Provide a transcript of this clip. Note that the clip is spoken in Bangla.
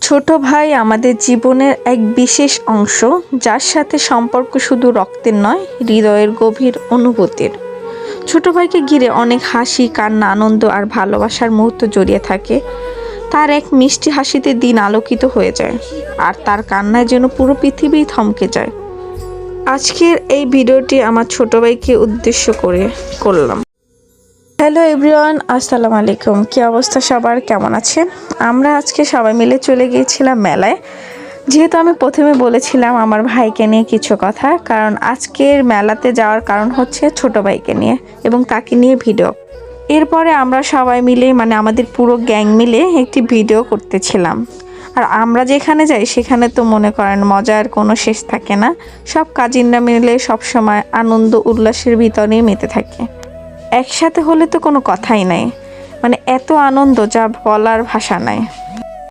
ছোট ভাই আমাদের জীবনের এক বিশেষ অংশ, যার সাথে সম্পর্ক শুধু রক্তের নয়, হৃদয়ের গভীর অনুভূতির। ছোট ভাইকে ঘিরে অনেক হাসি, কান্না, আনন্দ আর ভালোবাসার মুহূর্ত জড়িয়ে থাকে। তার এক মিষ্টি হাসিতে দিন আলোকিত হয়ে যায়, আর তার কান্নায় যেন পুরো পৃথিবী থমকে যায়। আজকের এই ভিডিওটি আমার ছোট ভাইকে উদ্দেশ্য করে করলাম। হ্যালো এভরিওয়ান, আসসালামু আলাইকুম। কি অবস্থা সবার, কেমন আছেন? আমরা আজকে সবাই মিলে চলে গিয়েছিলাম মেলায়। যেহেতু আমি প্রথমে বলেছিলাম আমার ভাইকে নিয়ে কিছু কথা, কারণ আজকের মেলাতে যাওয়ার কারণ হচ্ছে ছোট ভাইকে নিয়ে এবং তাকে নিয়ে ভিডিও। এরপরে আমরা সবাই মিলে আমাদের পুরো গ্যাং মিলে একটি ভিডিও করতেছিলাম। আর আমরা যেখানে যাই সেখানে তো মনে করেন মজার কোনো শেষ থাকে না। সব কাজিনরা মিলে সবসময় আনন্দ উল্লাসের ভিতরেই মেতে থাকে। একসাথে হলে তো কোনো কথাই নাই, এত আনন্দ যা বলার ভাষা নাই।